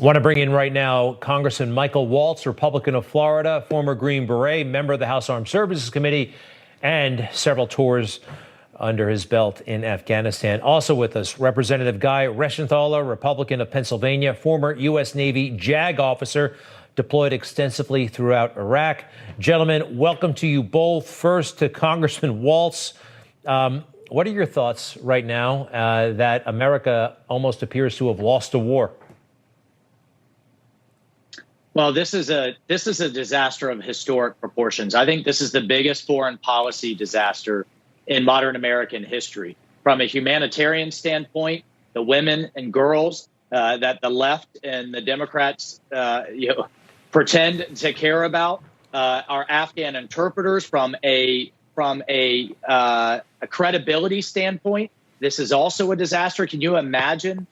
I want to bring in right now Congressman Michael Waltz, Republican of Florida, former Green Beret, member of the House Armed Services Committee, and several tours under his belt in Afghanistan. Also with us, Representative Guy Reschenthaler, Republican of Pennsylvania, former U.S. Navy JAG officer, deployed extensively throughout Iraq. Gentlemen, welcome to you both. First to Congressman Waltz. What are your thoughts right now that America almost appears to have lost a war? Well, this is a disaster of historic proportions. I think this is the biggest foreign policy disaster in modern American history. From a humanitarian standpoint, the women and girls that the left and the Democrats pretend to care about, our Afghan interpreters. From a credibility standpoint, this is also a disaster. Can you imagine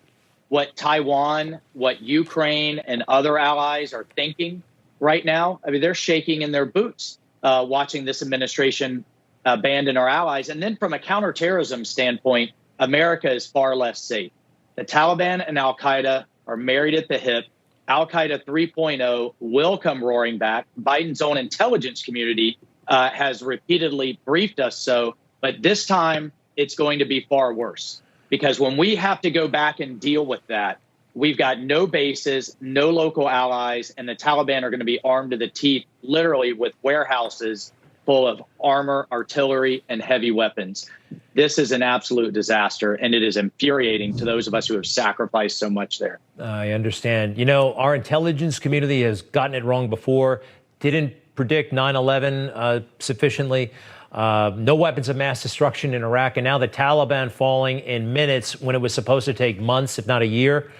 what Taiwan, what Ukraine and other allies are thinking right now? I mean, they're shaking in their boots watching this administration abandon our allies. And then from a counterterrorism standpoint, America is far less safe. The Taliban and al-Qaeda are married at the hip. Al-Qaeda 3.0 will come roaring back. Biden's own intelligence community has repeatedly briefed us so, but this time it's going to be far worse. Because when we have to go back and deal with that, we've got no bases, no local allies, and the Taliban are going to be armed to the teeth, literally with warehouses full of armor, artillery, and heavy weapons. This is an absolute disaster, and it is infuriating to those of us who have sacrificed so much there. I understand. You know, our intelligence community has gotten it wrong before, didn't predict 9/11 sufficiently. No weapons of mass destruction in Iraq, and now the Taliban falling in minutes when it was supposed to take months, if not a year.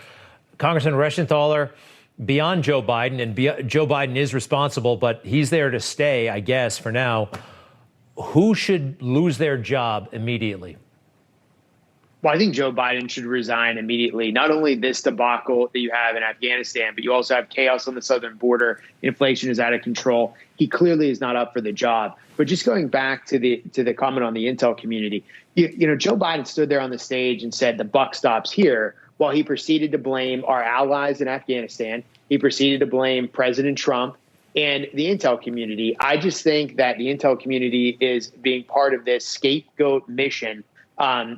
Congressman Reschenthaler, beyond Joe Biden, and Joe Biden is responsible, but he's there to stay, I guess, for now. Who should lose their job immediately? Well, I think Joe Biden should resign immediately. Not only this debacle that you have in Afghanistan, but you also have chaos on the southern border. Inflation is out of control. He clearly is not up for the job. But just going back to the comment on the intel community, you know, Joe Biden stood there on the stage and said the buck stops here, while he proceeded to blame our allies in Afghanistan. He proceeded to blame President Trump and the intel community. I just think that the intel community is being part of this scapegoat mission,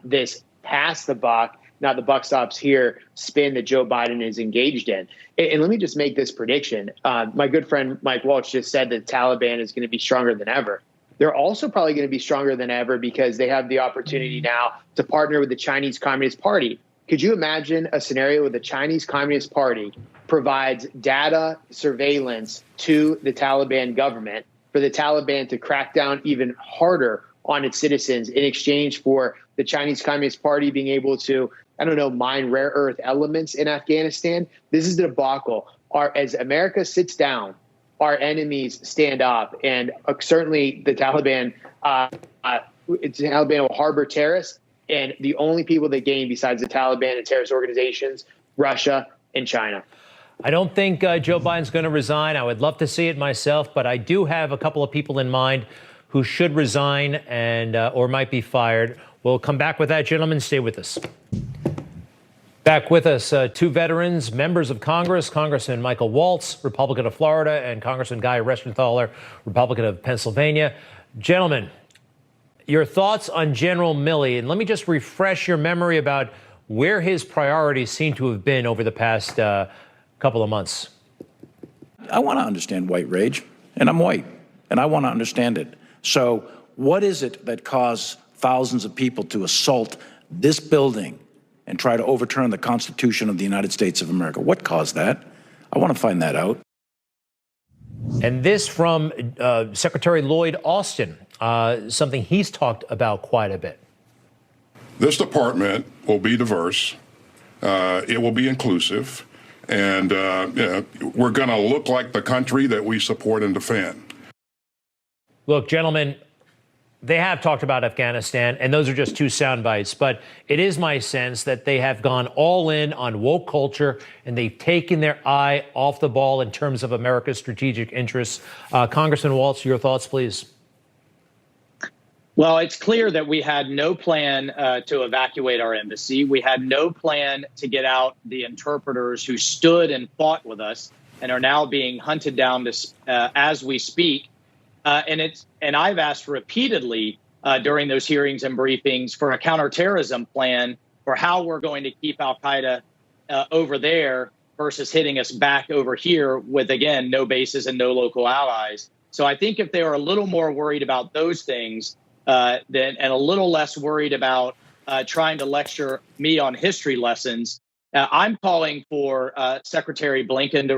this pass the buck, not the buck stops here, spin that Joe Biden is engaged in. And let me just make this prediction. My good friend Mike Waltz just said that the Taliban is going to be stronger than ever. They're also probably going to be stronger than ever because they have the opportunity now to partner with the Chinese Communist Party. Could you imagine a scenario where the Chinese Communist Party provides data surveillance to the Taliban government for the Taliban to crack down even harder on its citizens in exchange for the Chinese Communist Party being able to, I don't know, mine rare earth elements in Afghanistan? This is the debacle. As America sits down, our enemies stand up, and certainly the Taliban will harbor terrorists, and the only people that gain besides the Taliban and terrorist organizations, Russia and China. I don't think Joe Biden's going to resign. I would love to see it myself, but I do have a couple of people in mind who should resign and or might be fired. We'll come back with that, gentlemen. Stay with us. Back with us, two veterans, members of Congress, Congressman Michael Waltz, Republican of Florida, and Congressman Guy Reschenthaler, Republican of Pennsylvania. Gentlemen, your thoughts on General Milley, and let me just refresh your memory about where his priorities seem to have been over the past couple of months. I want to understand white rage, and I'm white, and I want to understand it. So what is it that caused thousands of people to assault this building and try to overturn the Constitution of the United States of America? What caused that? I want to find that out. And this from Secretary Lloyd Austin, something he's talked about quite a bit. This department will be diverse. It will be inclusive. And we're going to look like the country that we support and defend. Look, gentlemen, they have talked about Afghanistan, and those are just two sound bites. But it is my sense that they have gone all in on woke culture, and they've taken their eye off the ball in terms of America's strategic interests. Congressman Waltz, your thoughts, please. Well, it's clear that we had no plan to evacuate our embassy. We had no plan to get out the interpreters who stood and fought with us and are now being hunted down as we speak. And I've asked repeatedly during those hearings and briefings for a counterterrorism plan for how we're going to keep al-Qaeda over there versus hitting us back over here with, again, no bases and no local allies. So I think if they were a little more worried about those things, and a little less worried about trying to lecture me on history lessons, I'm calling for Secretary Blinken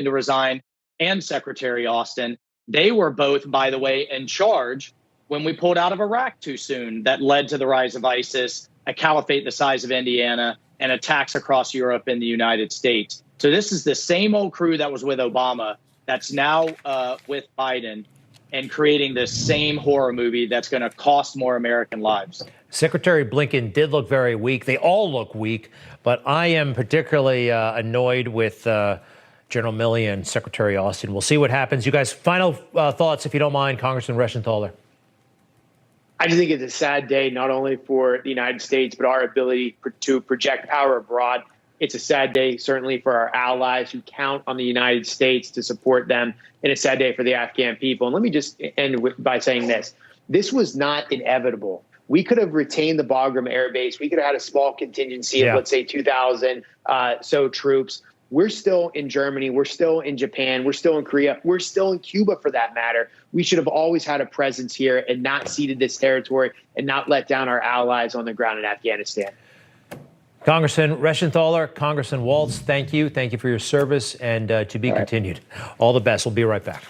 to resign and Secretary Austin. They were both, by the way, in charge when we pulled out of Iraq too soon. That led to the rise of ISIS, a caliphate the size of Indiana, and attacks across Europe and the United States. So this is the same old crew that was with Obama that's now with Biden, and creating this same horror movie that's going to cost more American lives. Secretary Blinken did look very weak. They all look weak, but I am particularly annoyed with General Milley and Secretary Austin. We'll see what happens. You guys, final thoughts, if you don't mind, Congressman Reschenthaler. I just think it's a sad day, not only for the United States, but our ability to project power abroad. It's a sad day, certainly for our allies who count on the United States to support them, and a sad day for the Afghan people. And let me just end by saying this. This was not inevitable. We could have retained the Bagram Air Base. We could have had a small contingency of, let's say, 2,000 so troops. We're still in Germany. We're still in Japan. We're still in Korea. We're still in Cuba, for that matter. We should have always had a presence here and not ceded this territory and not let down our allies on the ground in Afghanistan. Congressman Reschenthaler, Congressman Waltz, thank you. Thank you for your service, and to be continued. All the best. We'll be right back.